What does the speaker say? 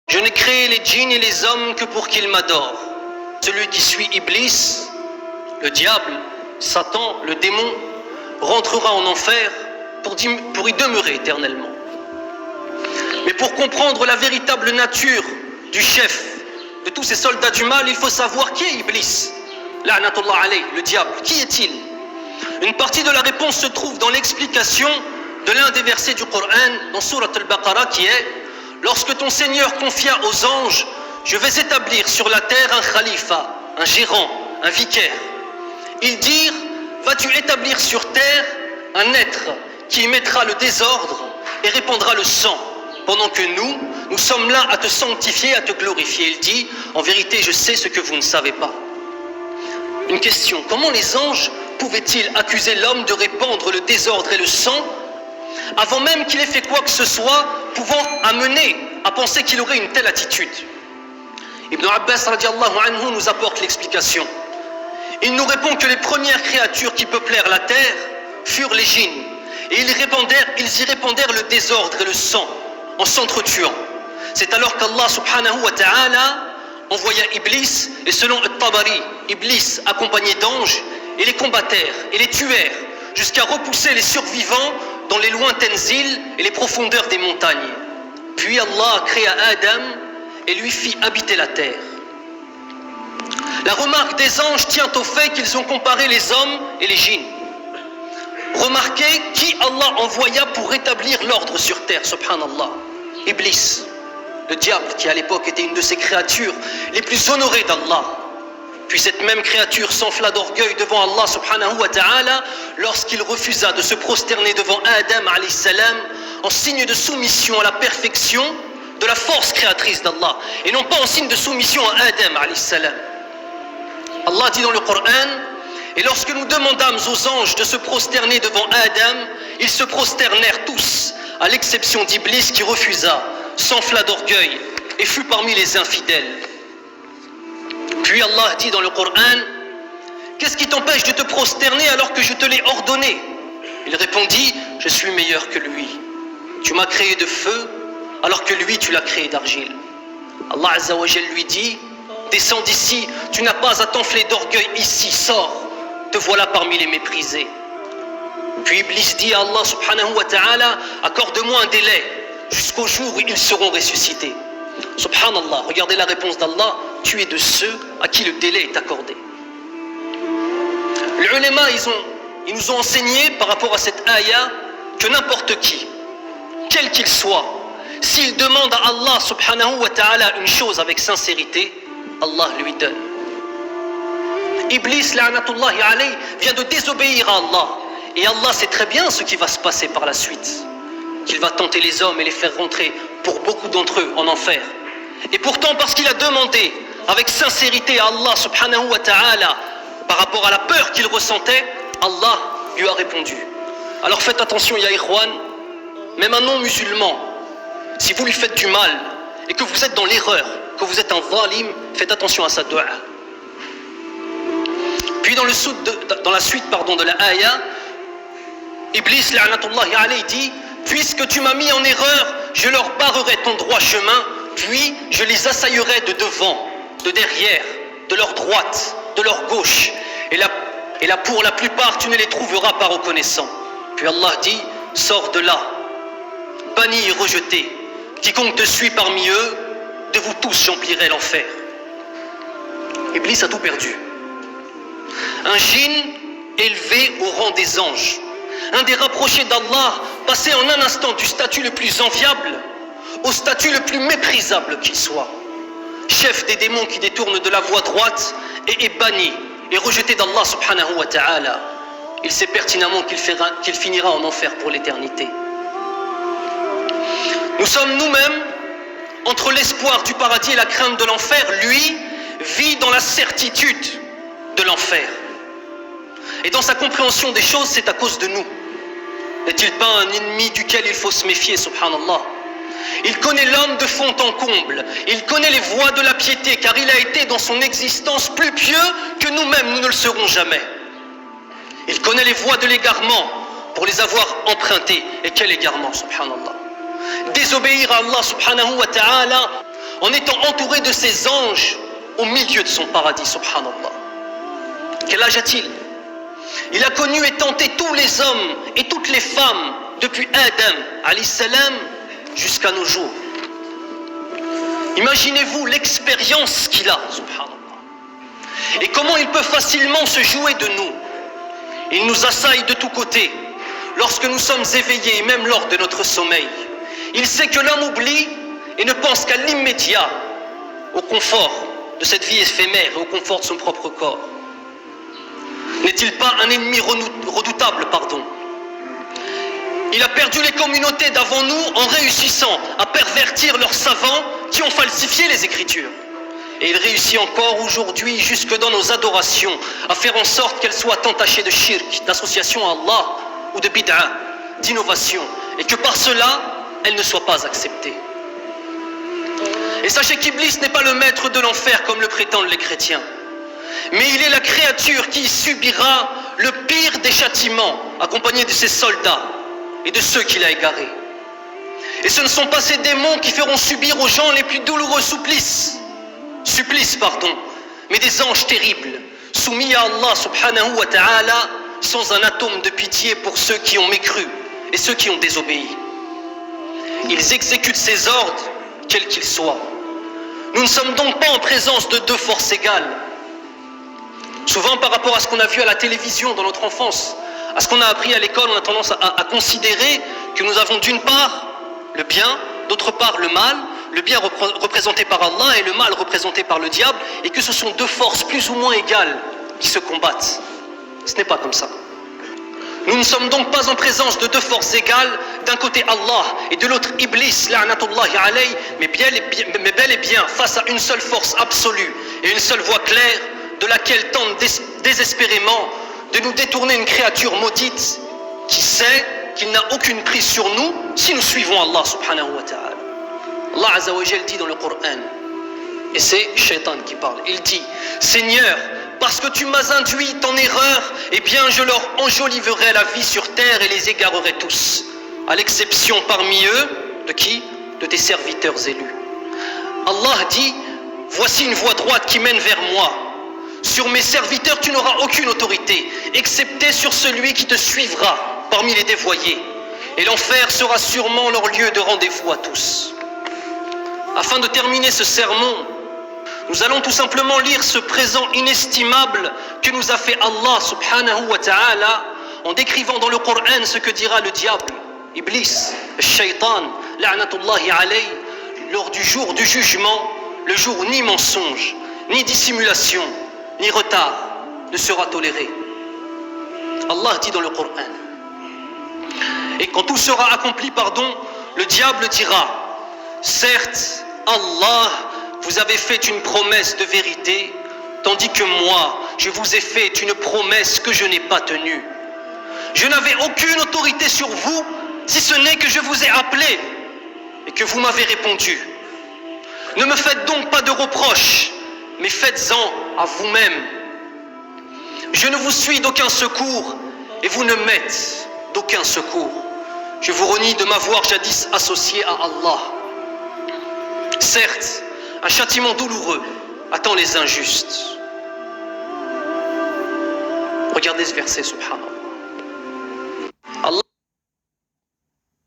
Je n'ai créé les djinns et les hommes que pour qu'ils m'adorent. Celui qui suit Iblis, le diable, Satan, le démon, rentrera en enfer pour y demeurer éternellement. Mais pour comprendre la véritable nature du chef de tous ces soldats du mal, il faut savoir qui est Iblis. La'natullah alayh, le diable. Qui est-il? Une partie de la réponse se trouve dans l'explication de l'un des versets du Coran, dans Surat al-Baqarah, qui est: lorsque ton Seigneur confia aux anges, je vais établir sur la terre un khalifa, un gérant, un vicaire. Ils dirent: vas-tu établir sur terre un être qui émettra le désordre et répandra le sang, pendant que nous sommes là à te sanctifier, à te glorifier. Il dit: en vérité, je sais ce que vous ne savez pas. Une question: comment les anges pouvaient-ils accuser l'homme de répandre le désordre et le sang avant même qu'il ait fait quoi que ce soit pouvant amener à penser qu'il aurait une telle attitude? Ibn Abbas radiallahu anhu nous apporte l'explication. Il nous répond que les premières créatures qui peuplèrent la terre furent les djinns, et ils y répandèrent le désordre et le sang en s'entretuant. C'est alors qu'Allah subhanahu wa ta'ala envoya Iblis, et selon At-Tabari, Iblis accompagné d'anges, et les combattèrent et les tuèrent jusqu'à repousser les survivants dans les lointaines îles et les profondeurs des montagnes. Puis Allah créa Adam et lui fit habiter la terre. La remarque des anges tient au fait qu'ils ont comparé les hommes et les djinns. Remarquez qui Allah envoya pour rétablir l'ordre sur terre, subhanallah. Iblis, le diable, qui à l'époque était une de ces créatures les plus honorées d'Allah. Puis cette même créature s'enfla d'orgueil devant Allah subhanahu wa ta'ala lorsqu'il refusa de se prosterner devant Adam alayhi salam en signe de soumission à la perfection de la force créatrice d'Allah, et non pas en signe de soumission à Adam alayhi salam. Allah dit dans le Coran: et lorsque nous demandâmes aux anges de se prosterner devant Adam, ils se prosternèrent tous, à l'exception d'Iblis qui refusa, s'enfla d'orgueil et fut parmi les infidèles. Puis Allah dit dans le Coran: qu'est-ce qui t'empêche de te prosterner alors que je te l'ai ordonné? Il répondit: je suis meilleur que lui. Tu m'as créé de feu alors que lui tu l'as créé d'argile. Allah Azza wa Jal lui dit: descends d'ici, tu n'as pas à t'enfler d'orgueil ici, sors, te voilà parmi les méprisés. Puis Iblis dit à Allah subhanahu wa ta'ala: accorde-moi un délai jusqu'au jour où ils seront ressuscités. Subhanallah, regardez la réponse d'Allah: tu es de ceux à qui le délai est accordé. Les ulama, ils nous ont enseigné par rapport à cette ayah que n'importe qui, quel qu'il soit, s'il demande à Allah subhanahu wa ta'ala une chose avec sincérité, Allah lui donne. Iblis, la'natullahi alayh, vient de désobéir à Allah, et Allah sait très bien ce qui va se passer par la suite, qu'il va tenter les hommes et les faire rentrer pour beaucoup d'entre eux en enfer. Et pourtant, parce qu'il a demandé avec sincérité à Allah subhanahu wa ta'ala par rapport à la peur qu'il ressentait, Allah lui a répondu. Alors faites attention, ya ikhwan, même un non-musulman, si vous lui faites du mal et que vous êtes dans l'erreur, que vous êtes un zalim, faites attention à sa dua. Puis dans la suite de la ayah, Iblis la'natullahi alayhi dit: puisque tu m'as mis en erreur, je leur barrerai ton droit chemin, puis je les assaillerai de devant, de derrière, de leur droite, de leur gauche, et là pour la plupart tu ne les trouveras pas reconnaissants. Puis Allah dit: sors de là, banni et rejeté, quiconque te suit parmi eux, de vous tous j'emplirai l'enfer. Iblis a tout perdu. Un djinn élevé au rang des anges, un des rapprochés d'Allah, passé en un instant du statut le plus enviable au statut le plus méprisable qu'il soit. Chef des démons qui détournent de la voie droite et est banni et rejeté d'Allah subhanahu wa ta'ala. Il sait pertinemment qu'il finira en enfer pour l'éternité. Nous sommes nous-mêmes entre l'espoir du paradis et la crainte de l'enfer. Lui vit dans la certitude de l'enfer. Et dans sa compréhension des choses, c'est à cause de nous. N'est-il pas un ennemi duquel il faut se méfier, subhanallah? Il connaît l'homme de fond en comble. Il connaît les voies de la piété, car il a été dans son existence plus pieux que nous-mêmes, nous ne le serons jamais. Il connaît les voies de l'égarement pour les avoir empruntées. Et quel égarement, subhanallah! Désobéir à Allah subhanahu wa ta'ala en étant entouré de ses anges au milieu de son paradis, subhanallah. Quel âge a-t-il? Il a connu et tenté tous les hommes et toutes les femmes depuis Adam, alayhi salam, jusqu'à nos jours. Imaginez-vous l'expérience qu'il a, subhanallah. Et comment il peut facilement se jouer de nous. Il nous assaille de tous côtés, lorsque nous sommes éveillés, même lors de notre sommeil. Il sait que l'homme oublie et ne pense qu'à l'immédiat, au confort de cette vie éphémère et au confort de son propre corps. N'est-il pas un ennemi redoutable, Il a perdu les communautés d'avant nous en réussissant à pervertir leurs savants qui ont falsifié les Écritures. Et il réussit encore aujourd'hui, jusque dans nos adorations, à faire en sorte qu'elles soient entachées de shirk, d'association à Allah, ou de bid'a, d'innovation, et que par cela, elles ne soient pas acceptées. Et sachez qu'Iblis n'est pas le maître de l'enfer comme le prétendent les chrétiens, mais il est la créature qui subira le pire des châtiments, accompagné de ses soldats et de ceux qu'il a égarés. Et ce ne sont pas ces démons qui feront subir aux gens les plus douloureux supplices, mais des anges terribles, soumis à Allah subhanahu wa ta'ala, sans un atome de pitié pour ceux qui ont mécru et ceux qui ont désobéi. Ils exécutent ces ordres, quels qu'ils soient. Nous ne sommes donc pas en présence de deux forces égales. Souvent, par rapport à ce qu'on a vu à la télévision dans notre enfance, à ce qu'on a appris à l'école, on a tendance à considérer que nous avons d'une part le bien, d'autre part le mal, le bien représenté par Allah et le mal représenté par le diable, et que ce sont deux forces plus ou moins égales qui se combattent. Ce n'est pas comme ça. Nous ne sommes donc pas en présence de deux forces égales, d'un côté Allah et de l'autre Iblis, la'natullahi alayhi, mais bel et bien face à une seule force absolue et une seule voie claire, de laquelle tente désespérément de nous détourner une créature maudite qui sait qu'il n'a aucune prise sur nous si nous suivons Allah subhanahu wa ta'ala. Allah Azza wa Jal dit dans le Coran, et c'est Shaitan qui parle, il dit: Seigneur, parce que tu m'as induit en erreur, eh bien je leur enjoliverai la vie sur terre et les égarerai tous, à l'exception parmi eux, de qui? De tes serviteurs élus. Allah dit: voici une voie droite qui mène vers moi. Sur mes serviteurs tu n'auras aucune autorité, excepté sur celui qui te suivra parmi les dévoyés. Et l'enfer sera sûrement leur lieu de rendez-vous à tous. Afin de terminer ce sermon, nous allons tout simplement lire ce présent inestimable que nous a fait Allah subhanahu wa ta'ala en décrivant dans le Coran ce que dira le diable, Iblis, le Shaitan, la'natullahi alayhi, lors du jour du jugement, le jour où ni mensonge, ni dissimulation, ni retard ne sera toléré. Allah dit dans le Coran, et quand tout sera accompli, le diable dira: certes, Allah vous avez fait une promesse de vérité, tandis que moi, je vous ai fait une promesse que je n'ai pas tenue. Je n'avais aucune autorité sur vous, si ce n'est que je vous ai appelé et que vous m'avez répondu. Ne me faites donc pas de reproches, mais faites-en à vous-même. Je ne vous suis d'aucun secours et vous ne m'êtes d'aucun secours. Je vous renie de m'avoir jadis associé à Allah. Certes, un châtiment douloureux attend les injustes. Regardez ce verset, subhanallah.